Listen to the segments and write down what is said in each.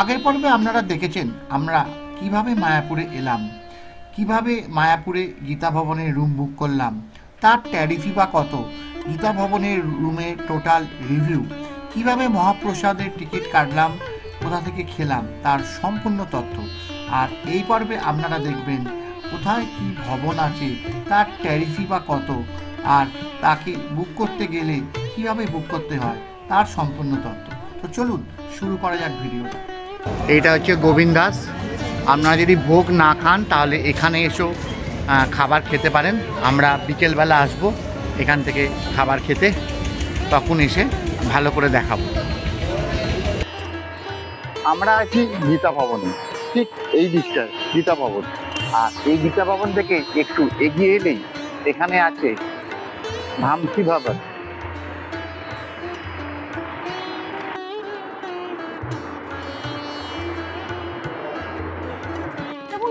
আগের পর্বে আপনারা দেখেছেন আমরা কিভাবে মায়াপুরে এলাম, কিভাবে মায়াপুরে গীতা ভবনের রুম বুক করলাম, তার ট্যারিফই বা কত, গীতা ভবনের রুমের টোটাল রিভিউ, কিভাবে মহাপ্রসাদের টিকিট কাটলাম, কোথা থেকে খেলাম, তার সম্পূর্ণ তথ্য। আর এই পর্বে আপনারা দেখবেন কোথায় কি ভবন আছে, তার ট্যারিফই বা কত, আর তাকে বুক করতে গেলে কিভাবে বুক করতে হয় তার সম্পূর্ণ তথ্য। তো চলুন শুরু করা যাক ভিডিওটা। এইটা হচ্ছে গোবিন্দ দাস। আপনারা যদি ভোগ না খান তাহলে এখানে এসেও খাবার খেতে পারেন। আমরা বিকেলবেলা আসবো এখান থেকে খাবার খেতে, তখন এসে ভালো করে দেখাবো। আমরা আছি গীতা ভবনে, ঠিক এই দিকটা গীতা ভবন। আর এই গীতা ভবন থেকে একটু এগিয়ে এলেই এখানে আছে ভামসি ভবন।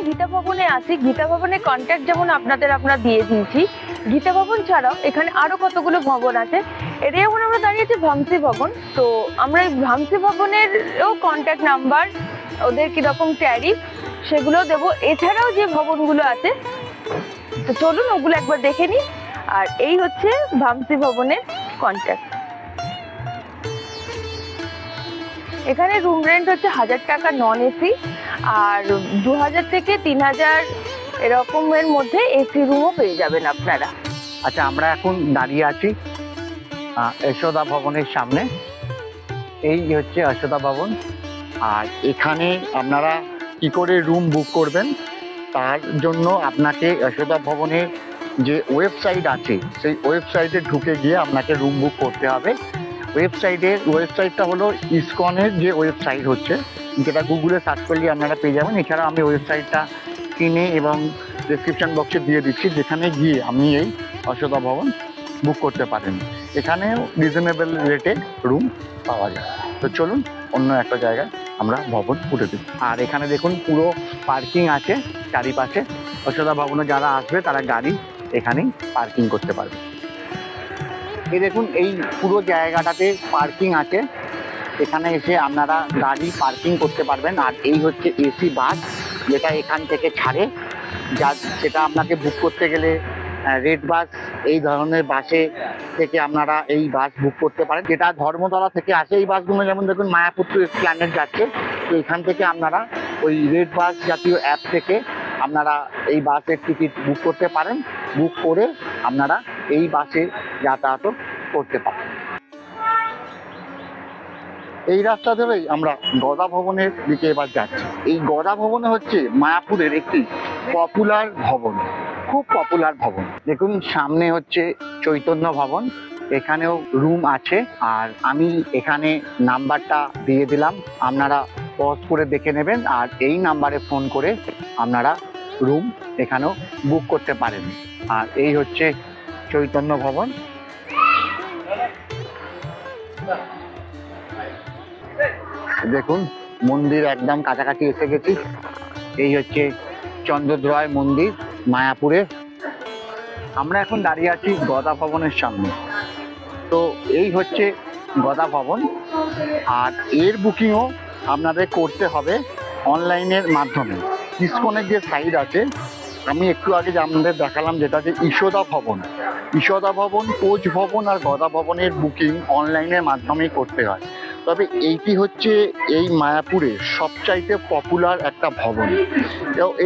গীতা ভবনে আছি। গীতা ভবনের কন্ট্যাক্ট যেমন আমরা দিয়ে দিয়েছি, গীতা ভবন ছাড়াও এখানে আরো কতগুলো ভবন আছে। এটা যেমন আমরা দাঁড়িয়েছি ভামসি ভবন, তো আমরা এই ভামসি ভবনেরও কন্ট্যাক্ট নাম্বার, ওদের কিরকম ট্যারিফ সেগুলো দেবো। এছাড়াও যে ভবনগুলো আছে তো চলুন ওগুলো একবার দেখে নিই। আর এই হচ্ছে ভামসি ভবনের কন্ট্যাক্ট। এখানে রুম রেন্ট হচ্ছে 1000 টাকা নন এসি, আর 2000 থেকে 3000 এরকমের মধ্যে এসি রুমও পেয়ে যাবেন আপনারা। আচ্ছা, আমরা এখন দাঁড়িয়ে আছি যশোদা ভবনের সামনে। এই হচ্ছে যশোদা ভবন। আর এখানে আপনারা কি করে রুম বুক করবেন তার জন্য আপনাকে যশোদা ভবনের যে ওয়েবসাইট আছে সেই ওয়েবসাইটে ঢুকে গিয়ে আপনাকে রুম বুক করতে হবে। ওয়েবসাইটটা হলো ইসকনের যে ওয়েবসাইট হচ্ছে, যেটা গুগলে সার্চ করলে আপনারা পেয়ে যাবেন। এছাড়া আমি ওয়েবসাইটটা কিনে এবং ডেসক্রিপশন বক্সে দিয়ে দিচ্ছি, যেখানে গিয়ে আপনি এই যশোদা ভবন বুক করতে পারেন। এখানেও রিজনেবল রেটে রুম পাওয়া যায়। তো চলুন অন্য একটা জায়গায় আমরা ভবন উঠে দিই। আর এখানে দেখুন পুরো পার্কিং আছে চারিপাশে। যশোদা ভবনে যারা আসবে তারা গাড়ি এখানেই পার্কিং করতে পারবে। এই দেখুন এই পুরো জায়গাটাতে পার্কিং আছে, এখানে এসে আপনারা গাড়ি পার্কিং করতে পারবেন। আর এই হচ্ছে এসি বাস, যেটা এখান থেকে ছাড়ে, সেটা আপনাকে বুক করতে গেলে রেড বাস এই ধরনের বাসে থেকে আপনারা এই বাস বুক করতে পারেন, যেটা ধর্মতলা থেকে আসে। এই বাসগুলো যেমন দেখুন মায়াপুর টু এসপ্ল্যানেড যাচ্ছে, তো এখান থেকে আপনারা ওই রেড বাস জাতীয় অ্যাপ থেকে আপনারা এই বাসের টিকিট বুক করতে পারেন। বুক করে আপনারা এই বাসে যাতায়াতও করতে পারেন। এই রাস্তা ধরেই আমরা গদা ভবনের দিকে এবার যাচ্ছি। এই গদা ভবনে হচ্ছে মায়াপুরের একটি পপুলার ভবন, খুব পপুলার ভবন। দেখুন সামনে হচ্ছে চৈতন্য ভবন, এখানেও রুম আছে। আর আমি এখানে নাম্বারটা দিয়ে দিলাম, আপনারা পজ করে দেখে নেবেন। আর এই নাম্বারে ফোন করে আপনারা রুম এখানেও বুক করতে পারেন। আর এই হচ্ছে চৈতন্য ভবন। দেখুন মন্দির একদম কাছাকাছি এসে গেছি। এই হচ্ছে চন্দ্রদ্রয় মন্দির মায়াপুরে। আমরা এখন দাঁড়িয়ে আছি গদা ভবনের সামনে। তো এই হচ্ছে গদা ভবন। আর এর বুকিংও আপনাদের করতে হবে অনলাইনের মাধ্যমে। ইসকনের যে সাইট আছে, আমি একটু আগে যে আপনাদের দেখালাম, যেটা যে যশোদা ভবন, কোচ ভবন আর গদা ভবনের বুকিং অনলাইনের মাধ্যমেই করতে হয়। তবে এইটি হচ্ছে এই মায়াপুরে সবচাইতে পপুলার একটা ভবন।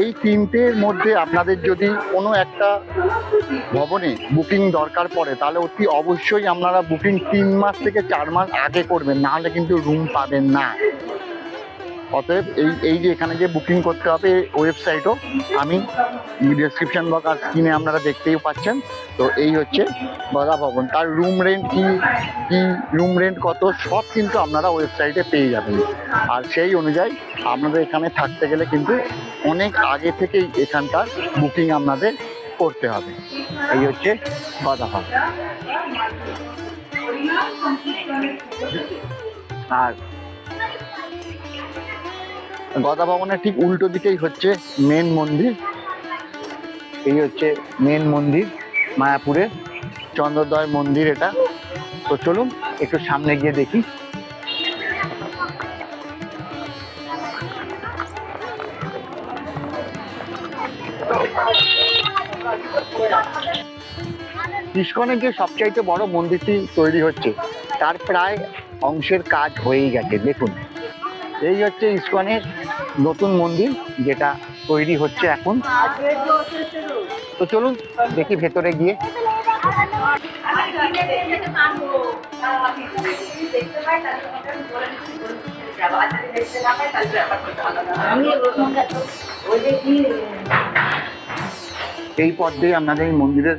এই তিনটের মধ্যে আপনাদের যদি কোনো একটা ভবনে বুকিং দরকার পড়ে তাহলে অতি অবশ্যই আপনারা বুকিং 3 মাস থেকে 4 মাস আগে করবেন, নাহলে কিন্তু রুম পাবেন না। অতএব এই যে এখানে যে বুকিং করতে হবে ওয়েবসাইটও আমি ডেসক্রিপশন বক্স আর স্ক্রিনে আপনারা দেখতেই পাচ্ছেন। তো এই হচ্ছে গদা ভবন, তার রুম রেন্ট কি রুম রেন্ট কত সব কিন্তু আপনারা ওয়েবসাইটে পেয়ে যাবেন। আর সেই অনুযায়ী আপনাদের এখানে থাকতে গেলে কিন্তু অনেক আগে থেকেই এখানকার বুকিং আপনাদের করতে হবে। এই হচ্ছে গদা ভবন। আর গদা ভবনের ঠিক উল্টো দিকেই হচ্ছে মেন মন্দির। এই হচ্ছে মেন মন্দির মায়াপুরের চন্দ্রদ্বয় মন্দির এটা। তো চলুন একটু সামনে গিয়ে দেখি। ইস্কনের যে সবচাইতে বড় মন্দিরটি তৈরি হচ্ছে তার প্রায় অংশের কাজ হয়েই গেছে। দেখুন, এই হচ্ছে ইস্কনের নতুন মন্দির যেটা তৈরি হচ্ছে এখন। তো চলুন দেখি ভেতরে গিয়ে। এই পথ দিয়ে আপনাদের এই মন্দিরের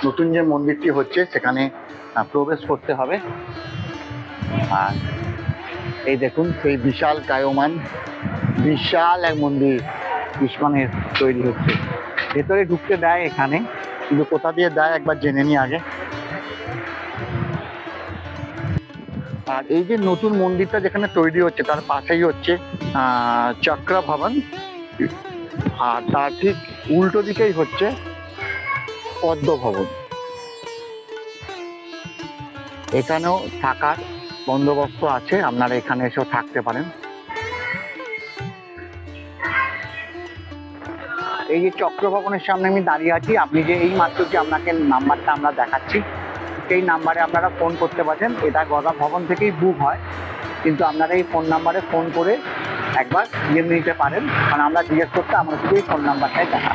নতুন যে মন্দিরটি হচ্ছে সেখানে প্রবেশ করতে হবে। আর এই দেখুন সেই বিশাল কায়মান বিশাল এক মন্দির ইস্কনের তৈরি হচ্ছে। ভেতরে ঢুকতে দেয় এখানে, কিন্তু কোথা দিয়ে দেয় একবার জেনে নিই আগে। আর এই যে নতুন মন্দিরটা যেখানে তৈরি হচ্ছে তার পাশেই হচ্ছে চক্র ভবন, আর তার ঠিক উল্টো দিকেই হচ্ছে পদ্ম ভবন। এখানেও থাকার বন্দোবস্ত আছে, আপনারা এখানে এসেও থাকতে পারেন। এই যে চক্র ভবনের সামনে আমি দাঁড়িয়ে আছি, আপনি যে এই মাত্র যে আপনাকে নাম্বারটা আমরা দেখাচ্ছি সেই নাম্বারে আপনারা ফোন করতে পারেন। এটা গদা ভবন থেকেই বুক হয়, কিন্তু আপনারা এই ফোন নাম্বারে ফোন করে একবার নিয়ে নিতে পারেন, কারণ আমরা জিজ্ঞেস করতে আমার শুধু এই ফোন নাম্বারটাই দেখা।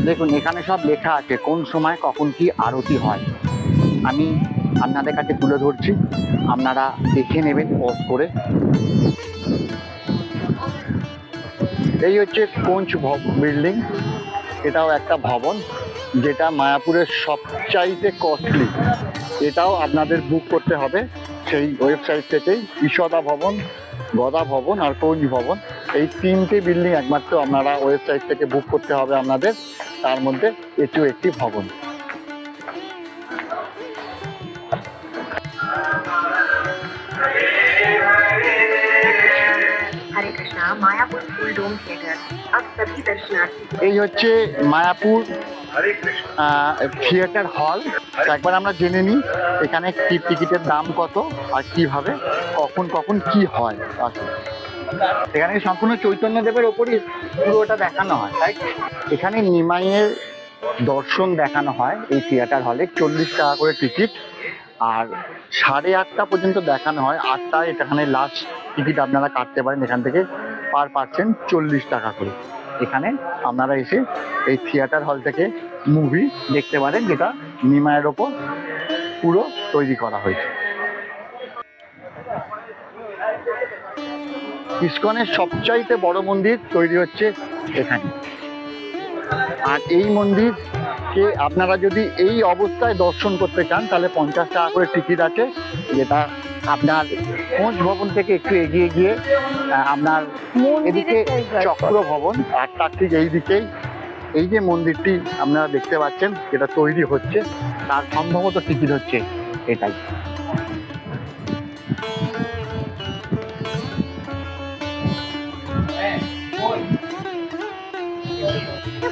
দেখুন এখানে সব লেখা আছে কোন সময় কখন কি আরতি হয়। আমি আপনাদের কাছে তুলে ধরছি, আপনারা দেখে নেবেন পজ করে। এই হচ্ছে কোঞ্চ বিল্ডিং, এটাও একটা ভবন যেটা মায়াপুরের সবচাইতে কস্টলি। এটাও আপনাদের বুক করতে হবে সেই ওয়েবসাইট থেকেই। ঈশদা ভবন, গদা ভবন আর কোঞ্চ ভবন, এই তিনটে বিল্ডিং একমাত্র আপনারা ওয়েবসাইট থেকে বুক করতে হবে আপনাদের। তার মধ্যে এটিও একটি ভবন। এই হচ্ছে মায়াপুর থিয়েটার হল। একবার আমরা জেনে নিই এখানে কি টিকিটের দাম কত আর কিভাবে কখন কখন কি হয়। এখানে সম্পূর্ণ চৈতন্যদেবের ওপরই পুরোটা দেখানো হয়, তাই এখানে নিমাইয়ের দর্শন দেখানো হয় এই থিয়েটার হলে। 40 টাকা করে টিকিট, আর 8:30 পর্যন্ত দেখানো হয়। 8টায় এখানে লাস্ট টিকিট আপনারা কাটতে পারেন এখান থেকে, পার পার্সন 40 টাকা করে। এখানে আপনারা এসে এই থিয়েটার হল থেকে মুভি দেখতে পারেন, যেটা নিমাইয়ের ওপর পুরো তৈরি করা হয়েছে। ইস্কনের সবচাইতে বড় মন্দির তৈরি হচ্ছে এখানে। আর এই মন্দিরকে আপনারা যদি এই অবস্থায় দর্শন করতে চান তাহলে 50 টাকা করে টিকিট আছে, যেটা আপনার কোঞ্চ ভবন থেকে একটু এগিয়ে গিয়ে আপনার এদিকে চক্র ভবন, আর তার ঠিক এই দিকেই এই যে মন্দিরটি আপনারা দেখতে পাচ্ছেন যেটা তৈরি হচ্ছে, তার সম্ভবত টিকিট হচ্ছে এটাই।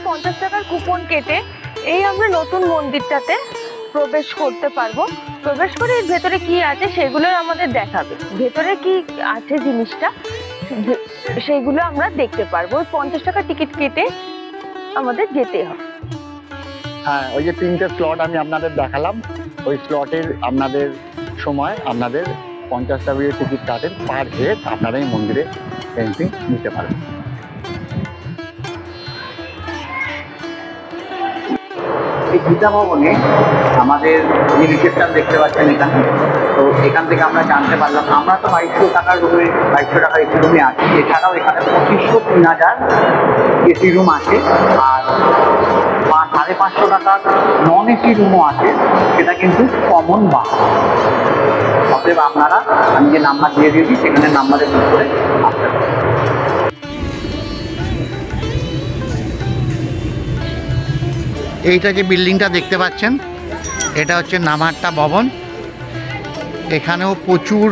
50 টাকার কুপন কেটে এই আমরা নতুন মন্দিরটাতে প্রবেশ করতে পারবো। প্রবেশ করে এর ভেতরে কি আছে সেগুলো আমাদের দেখাবে, ভেতরে কি আছে জিনিসটা সেইগুলো আমরা দেখতে পারবো। 50 টাকা টিকিট কেটে আমাদের যেতে হবে। হ্যাঁ, ওই যে 3টে স্লট আমি আপনাদের দেখালাম, ওই স্লটের আপনাদের সময় আপনাদের 50 টাকা করে টিকিট কাটেন পার হেড, আপনারা এই মন্দিরে এন্ট্রি নিতে পারেন। এই গীতা ভবনে আমাদের যে রিসেপশন দেখতে পাচ্ছেন এখানে, তো এখান থেকে আমরা জানতে পারলাম আমরা তো 2200 টাকার রুমে 2200 টাকার এসি রুমে আছি। এছাড়াও এখানে 2500 3000 এসি রুম আছে, আর 550 টাকার নন এসি রুমও আছে, সেটা কিন্তু কমন বা। অতএব আপনারা আমি যে নাম্বার দিয়ে দিয়েছি সেখানে নাম্বারে বুক করে আসতে পারেন। এইটা যে বিল্ডিংটা দেখতে পাচ্ছেন এটা হচ্ছে নামহাট্টা ভবন। এখানেও প্রচুর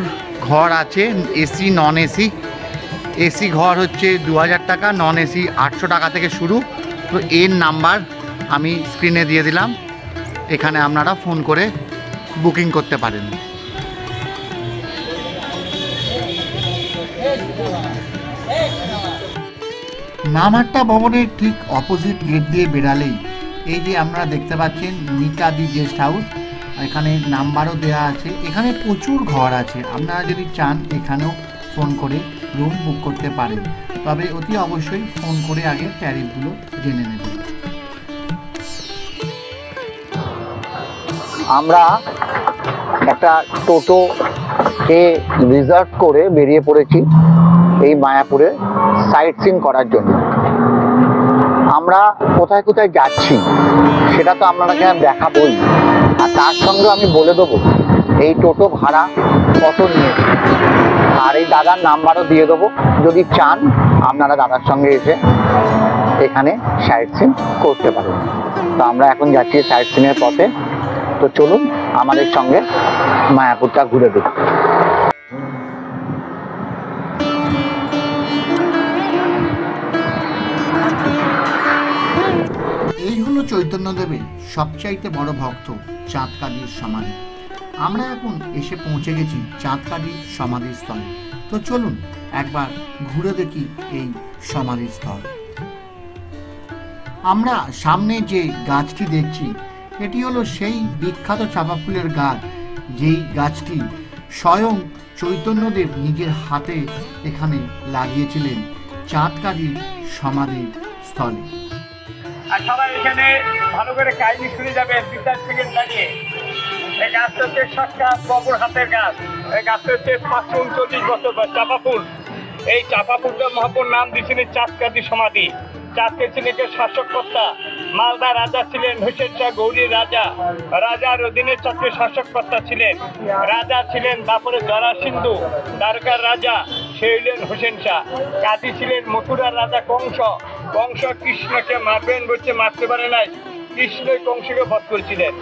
ঘর আছে, এসি নন এসি। এসি ঘর হচ্ছে 2000 টাকা, নন এসি 800 টাকা থেকে শুরু। তো এর নাম্বার আমি স্ক্রিনে দিয়ে দিলাম, এখানে আপনারা ফোন করে বুকিং করতে পারেন। নামহাট্টা ভবনের ঠিক অপোজিট গেট দিয়ে বেরালেই এই যে আপনারা দেখতে পাচ্ছেন মিতাদি গেস্ট হাউস, এখানে নাম্বারও দেওয়া আছে। এখানে প্রচুর ঘর আছে, আপনারা যদি চান এখানেও ফোন করে রুম বুক করতে পারেন, তবে অতি অবশ্যই ফোন করে আগে ট্যারিফগুলো জেনে নেবেন। আমরা একটা টোটোকে রিজার্ভ করে বেরিয়ে পড়েছি এই মায়াপুরে সাইট সিন করার জন্য। আমরা কোথায় কোথায় যাচ্ছি সেটা তো আপনাকে দেখাবই, আর তার সঙ্গে আমি বলে দেবো এই টোটো ভাড়া কত নিয়েছে, আর এই দাদার নাম্বারও দিয়ে দেবো, যদি চান আপনারা দাদার সঙ্গে এসে এখানে সাইট সিন করতে পারেন। তো আমরা এখন যাচ্ছি সাইট সিনের পথে, তো চলুন আমাদের সঙ্গে মায়াপুরটা ঘুরে দেখি। এই হলো চৈতন্যদেবের সবচাইতে বড় ভক্ত চাঁদকাদির সমাধি। আমরা এখন এসে পৌঁছে গেছি চাঁদকাদির সমাধিস্থলে। তো চলুন একবার ঘুরে দেখি এই সমাধিস্থল। আমরা সামনে যে গাছটি দেখছি এটি হলো সেই বিখ্যাত চাঁপা ফুলের গাছ, যেই গাছটি স্বয়ং চৈতন্যদেব নিজের হাতে এখানে লাগিয়েছিলেন চাঁদকাদির সমাধির স্থলে। আর সবাই এখানে ভালো করে কাহিনী শুনে যাবেন 2-4 সেকেন্ড দাঁড়িয়ে। এই গাছটা হচ্ছে সাক্ষাৎ বাবুর হাতের গাছ। এই গাছটা হচ্ছে 539 বছর বা চাপা ফুল। এই চাপা ফুলটা মহাপুর নাম দিয়েছিলেন চাঁদকাদি সমাধি। চাঁদকে ছিলেন শাসককর্তা, মালদা রাজা ছিলেন হোসেন শাহ গৌরীর রাজা। রাজার অধীনে চাঁদকে শাসককর্তা ছিলেন। রাজা ছিলেন তারপরে জরাসিন্ধু, দ্বারকার রাজা সে হইলেন হোসেন শাহ। কাজী ছিলেন মথুরার রাজা কংস। কংস কৃষ্ণকে মারবেন বলছে, মারতে পারে নাই, কৃষ্ণই কংসকে বধ করেছিলেন।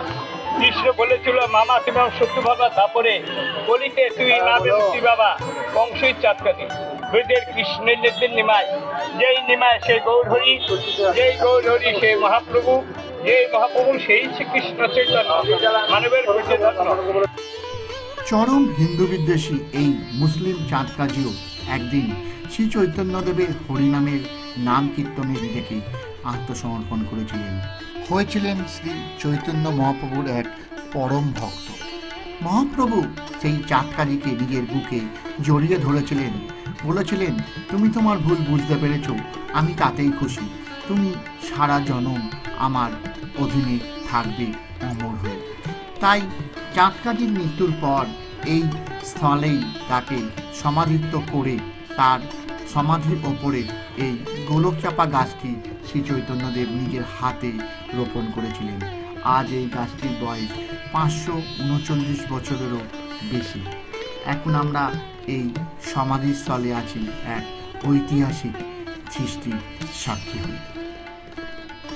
কৃষ্ণ বলেছিল মামা তুমি আমার শত্রু বাবা, তারপরে বলিতে তুই নামে মুক্তি বাবা। কংসই চাঁদকাদি হৃদয়ের কৃষ্ণের নেত্রের নিমায়, যেই নিমায় সেই গৌরহরি, যেই গৌরহরি সেই মহাপ্রভু, যেই মহাপ্রভু সেই শ্রীকৃষ্ণ চৈতন্য মানবের হইতে ধন্য। চরম হিন্দু বিদ্বেষী এই মুসলিম চাঁদকাজিও একদিন শ্রী চৈতন্যদেবের হরিনামের নাম কীর্তনে নিজেকে আত্মসমর্পণ করেছিলেন, হয়েছিলেন শ্রী চৈতন্য মহাপ্রভুর এক পরম ভক্ত। মহাপ্রভু সেই চাঁদকাজিকে নিজের বুকে জড়িয়ে ধরেছিলেন, বলেছিলেন তুমি তোমার ভুল বুঝতে পেরেছ, আমি তাতেই খুশি, তুমি সারা জনম আমার অধীনে থাকবে অমর হয়ে। তাই চাঁদকাজির মৃত্যুর পর এই স্থলেই তাকে সমাধিত্ব করে তার সমাধির ওপরে এই গোলকচাপা গাছটি শ্রী চৈতন্যদেব নিজের হাতে রোপণ করেছিলেন। আজ এই গাছটির বয়স 539 বছরেরও বেশি। এখন আমরা এই সমাধিস্থলে আছি এক ঐতিহাসিক সৃষ্টির সাক্ষী হয়ে।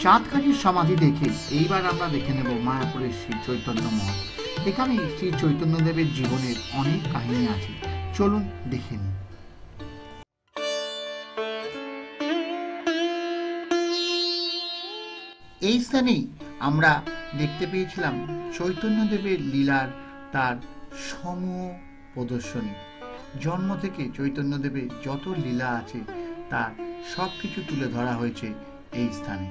চাঁদকাজির সমাধি দেখে এইবার আমরা দেখে নেব মায়াপুরের শ্রী চৈতন্য মঠ। এখানে শ্রী চৈতন্যদেবের জীবনের অনেক কাহিনী আছে, চলুন দেখে নিই। এই স্থানেই আমরা দেখতে পেয়েছিলাম চৈতন্যদেবের লীলার তার সমূহ প্রদর্শনী। জন্ম থেকে চৈতন্যদেবের যত লীলা আছে তার সব কিছু তুলে ধরা হয়েছে এই স্থানে।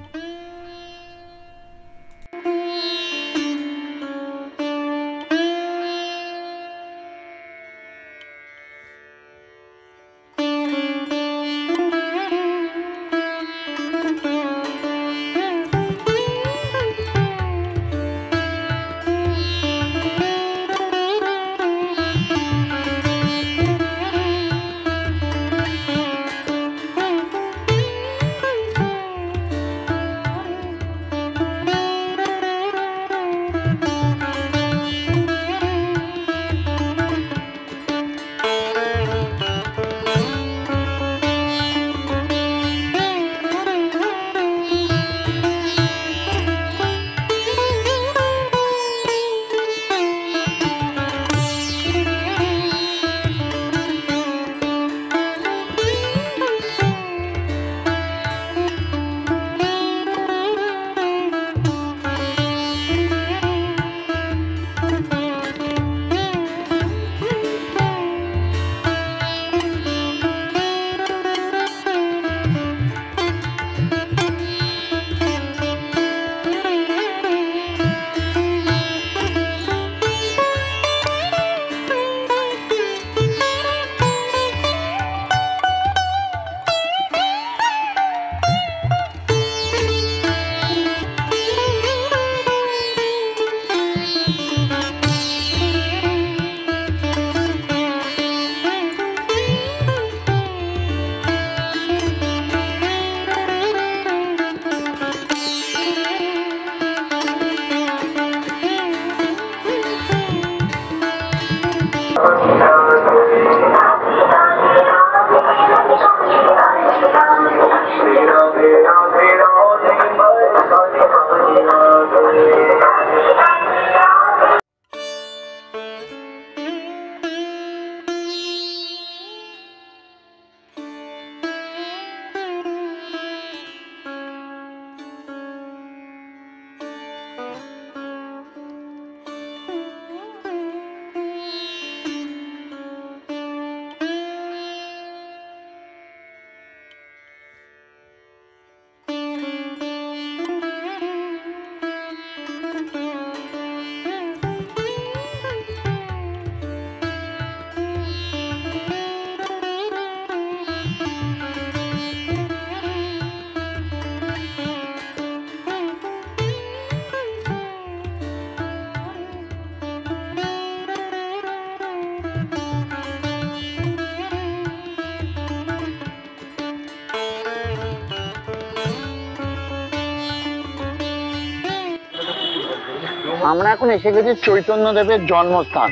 আমরা এখন এসে গেছি চৈতন্যদেবের জন্মস্থান।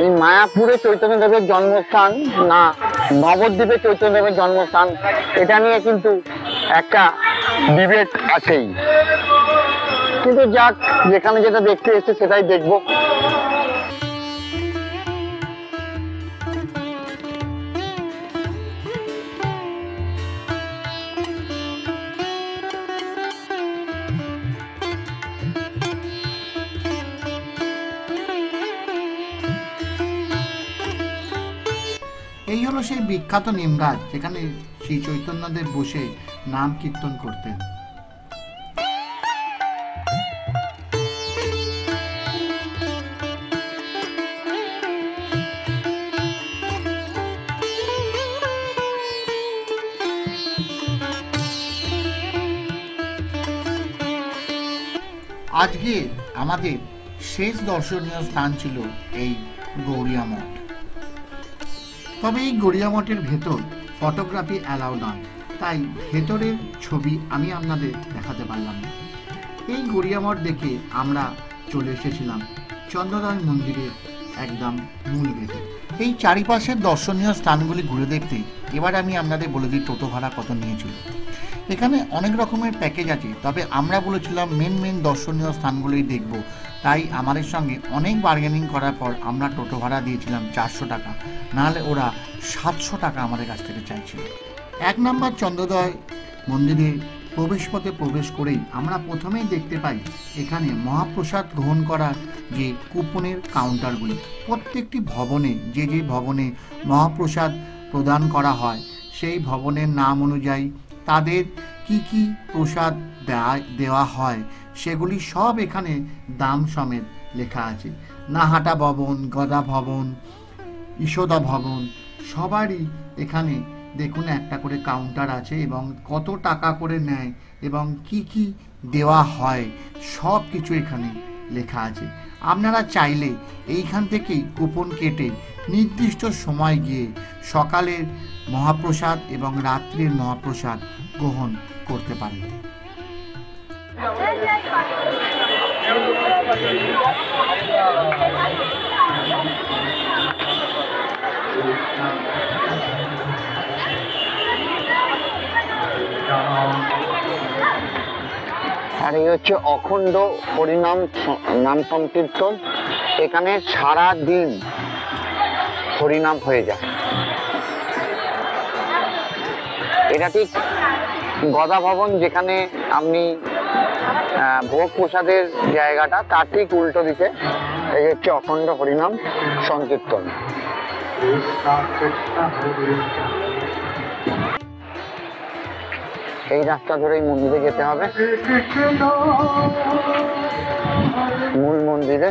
এই মায়াপুরে চৈতন্যদেবের জন্মস্থান না নবদ্বীপে চৈতন্যদেবের জন্মস্থান, এটা নিয়ে কিন্তু একটা ডিবেট আছেই। কিন্তু যাক, যেখানে যেটা দেখতে এসেছে সেটাই দেখবো। এই হলো সেই বিখ্যাত নিম গাছ যেখানে শ্রী চৈতন্যদেব বসে নাম কীর্তন করতেন। আজকে আমাদের শেষ দর্শনীয় স্থান ছিল এই গৌড়িয়া মঠ। তবে এই গড়িয়া মঠের ভেতর ফটোগ্রাফি অ্যালাউ নয়, তাই ভেতরের ছবি আমি আপনাদের দেখাতে পারলাম না। এই গড়িয়া মঠ দেখে আমরা চলে এসেছিলাম চন্দ্রদয় মন্দিরের একদম মূল গেটে। এই চারিপাশের দর্শনীয় স্থানগুলি ঘুরে দেখতে এবার আমি আপনাদের বলে দিই টোটো ভাড়া কত নিয়েছিল। এখানে অনেক রকমের প্যাকেজ আছে, তবে আমরা বলেছিলাম মেন দর্শনীয় স্থানগুলোই দেখব, তাই আমাদের সঙ্গে অনেক বার্গেনিং করার পর আমরা টোটো ভাড়া দিয়েছিলাম 400 টাকা, নাহলে ওরা 700 টাকা আমাদের কাছ থেকে চাইছিল। 1 নম্বর চন্দ্রোদয় মন্দিরের প্রবেশপথে প্রবেশ করেই আমরা প্রথমেই দেখতে পাই এখানে মহাপ্রসাদ গ্রহণ করার যে কুপনের কাউন্টারগুলি। প্রত্যেকটি ভবনে যে ভবনে মহাপ্রসাদ প্রদান করা হয় সেই ভবনের নাম অনুযায়ী তাদের কি প্রসাদ দেওয়া হয় সেগুলি সব এখানে দাম সমেত লেখা আছে। নাহাটা ভবন, গদা ভবন, ঈশদা ভবন সবারই এখানে দেখুন একটা করে কাউন্টার আছে এবং কত টাকা করে নেয় এবং কি দেওয়া হয় সব কিছু এখানে লেখা আছে। আপনারা চাইলে এইখান থেকেই কুপন কেটে নির্দিষ্ট সময় গিয়ে সকালের মহাপ্রসাদ এবং রাত্রির মহাপ্রসাদ গ্রহণ করতে পারেন। আর এই হচ্ছে অখণ্ড হরিনাম নাম সংকীর্তন। এখানে সারা দিন হরিনাম হয়ে যায়। এটা ঠিক গদা ভবন যেখানে আপনি ভোগ প্রসাদের জায়গাটা, তার ঠিক উল্টো দিকে এই হচ্ছে অখণ্ড হরিনাম সংকীর্তন। এই রাস্তা ধরেই মন্দিরে যেতে হবে, মূল মন্দিরে।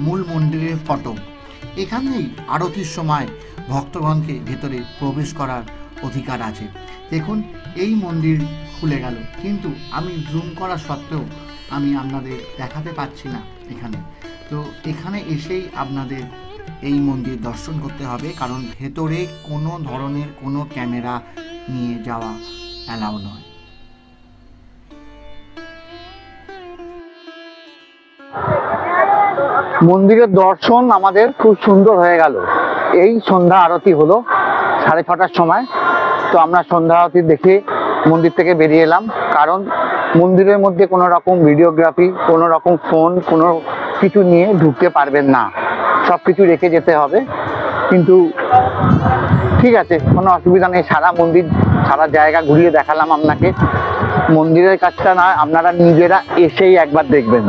মূল মন্দিরের ফটক। এখানেই আরতির সময় ভক্তগণকে ভেতরে প্রবেশ করার অধিকার আছে। দেখুন এই মন্দির খুলে গেল, কিন্তু আমি জুম করা সত্ত্বেও আমি আপনাদের দেখাতে পাচ্ছি না এখানে। তো এখানে এসেই আপনাদের এই মন্দির দর্শন করতে হবে, কারণ ভেতরে কোনো ধরনের কোনো ক্যামেরা নিয়ে যাওয়া অ্যালাউ নয়। মন্দিরের দর্শন আমাদের খুব সুন্দর হয়ে গেল। এই সন্ধ্যা আরতি হলো 6:30টার সময়। তো আমরা সন্ধ্যা আরতি দেখে মন্দির থেকে বেরিয়ে এলাম, কারণ মন্দিরের মধ্যে কোনো রকম ভিডিওগ্রাফি, কোনো রকম ফোন, কোনো কিছু নিয়ে ঢুকতে পারবেন না, সব কিছু রেখে যেতে হবে। কিন্তু ঠিক আছে, কোনো অসুবিধা নেই। সারা মন্দির, সারা জায়গা ঘুরিয়ে দেখালাম আপনাকে। মন্দিরের কাজটা না, আপনারা নিজেরা এসেই একবার দেখবেন,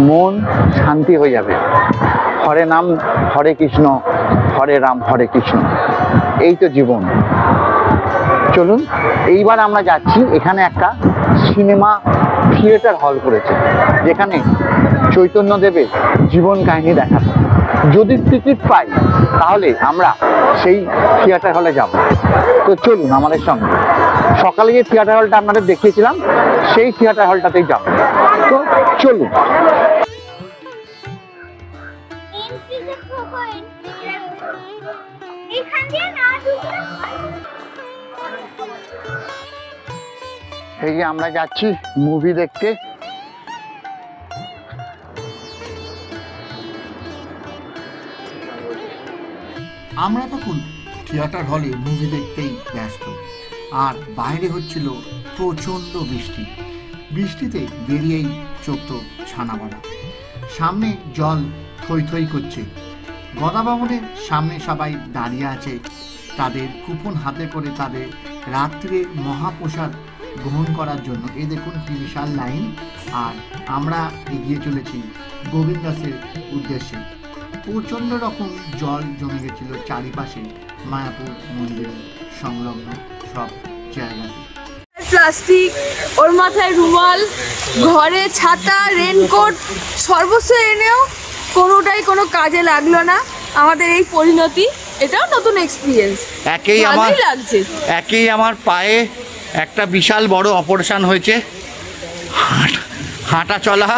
মন শান্তি হয়ে যাবে। হরে নাম হরে কৃষ্ণ, হরে রাম হরে কৃষ্ণ, এই তো জীবন। চলুন এইবার আমরা যাচ্ছি, এখানে একটা সিনেমা থিয়েটার হল করেছে, যেখানে চৈতন্যদেবের জীবন কাহিনী দেখাবে। যদি টিকিট পাই তাহলে আমরা সেই থিয়েটার হলে যাব। তো চলুন আমাদের সঙ্গে। সকালে যে থিয়েটার হলটা আপনাদের দেখিয়েছিলাম, সেই থিয়েটার হলটাতেই যাব। তো চলুন। এই যে আমরা যাচ্ছি মুভি দেখতে। আমরা তখন থিয়েটার হলে মুভি দেখতেই ব্যস্ত, আর বাইরে হচ্ছিল প্রচণ্ড বৃষ্টি। বৃষ্টিতে বেরিয়েই চোখ তো ছানা বাঁধা। সামনে জল থই থই করছে। গদা ভবনের সামনে সবাই দাঁড়িয়ে আছে, তাদের কুপন হাতে করে তাদের রাত্রির মহাপ্রসাদ গ্রহণ করার জন্য। এই দেখুন কি বিশাল লাইন। আর আমরা এগিয়ে চলেছি গোবিন্দ দাসের উদ্দেশ্যে। প্রচণ্ড রকম জল জমে গেছিল চারিপাশে, মায়াপুর মন্দিরের সংলগ্ন সব জায়গাতে। প্লাস্টিক, ওর মাথায় রুমাল, ঘরে ছাতা, রেনকোট, সর্বস্ব এনেও কোনোটাই কোনো কাজে লাগলো না। আমাদের এই পরিণতি, এটাও নতুন এক্সপিরিয়েন্স। একেই আমার পায়ে একটা বিশাল বড় অপারেশন হয়েছে। হাঁটা চলা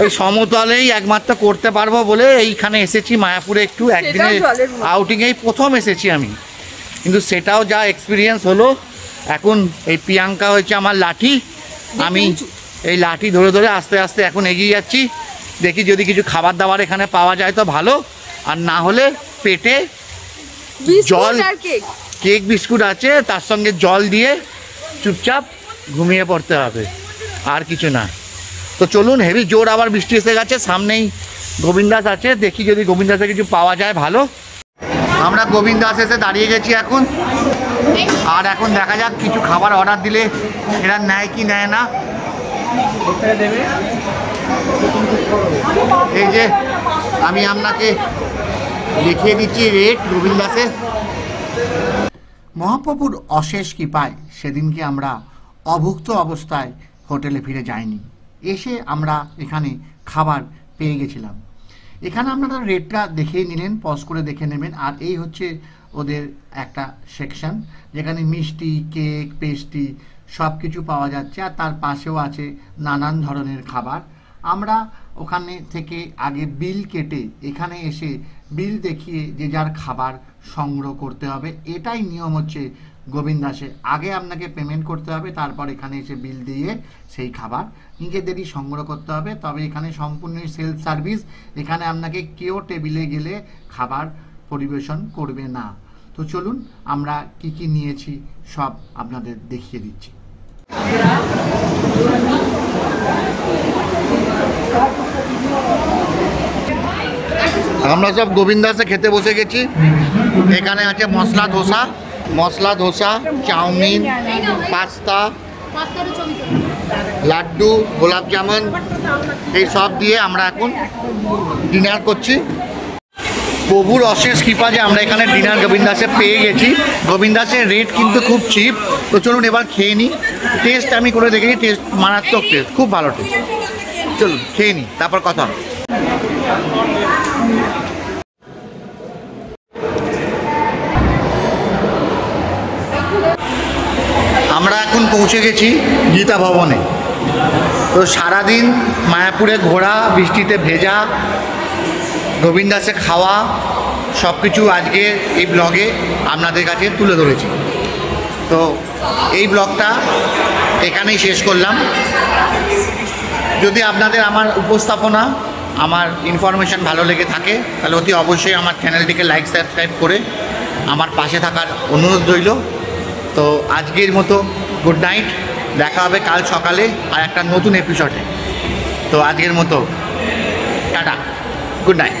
ওই সমতলেই একমাত্র করতে পারবো বলে এইখানে এসেছি মায়াপুরে, একটু একদিনে আউটিংয়েই প্রথম এসেছি আমি, কিন্তু সেটাও যা এক্সপিরিয়েন্স হলো। এখন এই প্রিয়াঙ্কা হয়েছে আমার লাঠি, আমি এই লাঠি ধরে ধরে আস্তে আস্তে এখন এগিয়ে যাচ্ছি। দেখি যদি কিছু খাবার দাবার এখানে পাওয়া যায় তো ভালো, আর না হলে পেটে জল, কেক বিস্কুট আছে, তার সঙ্গে জল দিয়ে চুপচাপ ঘুমিয়ে পড়তে হবে, আর কিছু না। তো চলুন, হেভি জোর আবার বৃষ্টি এসে গেছে, সামনেই গোবিন্দাস আছে, দেখি যদি গোবিন্দাসে কিছু পাওয়া যায় ভালো। আমরা গোবিন্দাস এসে দাঁড়িয়ে গেছি এখন, আর এখন দেখা যাক কিছু খাবার অর্ডার দিলে এরা নেয় কি নেয় না। এই যে আমি আপনাকে দেখিয়ে দিচ্ছি রেট গোবিন্দাসে। মহাপ্রভুর অশেষ কৃপায় সেদিনকে আমরা অভুক্ত অবস্থায় হোটেলে ফিরে যাইনি, এসে আমরা এখানে খাবার পেয়ে গেছিলাম। এখানে আপনারা রেটটা দেখেই নিলেন, পজ করে দেখে নেবেন। আর এই হচ্ছে ওদের একটা সেকশন, যেখানে মিষ্টি, কেক, পেস্ট্রি সব কিছু পাওয়া যাচ্ছে, আর তার পাশেও আছে নানান ধরনের খাবার। আমরা ওখানে থেকে আগে বিল কেটে এখানে এসে বিল দেখিয়ে যে যার খাবার সংগ্রহ করতে হবে, এটাই নিয়ম হচ্ছে গোবিন্দাসে। আগে আপনাকে পেমেন্ট করতে হবে, তারপর এখানে এসে বিল দিয়ে সেই খাবার নিজেদেরই সংগ্রহ করতে হবে। তবে এখানে সম্পূর্ণ সেলফ সার্ভিস, এখানে আপনাকে কেউ টেবিলে গেলে খাবার পরিবেশন করবে না। তো চলুন আমরা কি কি নিয়েছি সব আপনাদের দেখিয়ে দিচ্ছি। আমরা সব গোবিন্দাসে খেতে বসে গেছি। এখানে আছে মশলা ধোসা, চাউমিন, পাস্তা, লাড্ডু, গোলাপ জামুন, এই সব দিয়ে আমরা এখন ডিনার করছি। প্রভুর অশেষ কৃপা যে আমরা এখানে ডিনার গোবিন্দাসে পেয়ে গেছি। গোবিন্দাসের রেট কিন্তু খুব চিপ। তো চলুন এবার খেয়ে নিই। টেস্ট আমি করে দেখেছি, টেস্ট মারাত্মক টেস্ট, খুব ভালো টেস্ট। চলুন খেয়ে নিই, তারপর কথা। আমরা এখন পৌঁছে গেছি গীতা ভবনে। তো সারাদিন মায়াপুরে ঘোরা, বৃষ্টিতে ভেজা, গোবিন্দ দাসে খাওয়া, সব কিছু আজকে এই ব্লগে আপনাদের কাছে তুলে ধরেছি। তো এই ব্লগটা এখানেই শেষ করলাম। যদি আপনাদের আমার উপস্থাপনা, আমার ইনফরমেশান ভালো লেগে থাকে তাহলে অতি অবশ্যই আমার চ্যানেলটিকে লাইক সাবস্ক্রাইব করে আমার পাশে থাকার অনুরোধ রইল। তো আজকের মতো গুড নাইট, দেখা হবে কাল সকালে আর একটা নতুন এপিসোডে। তো আজকের মতো টাটা, গুড নাইট।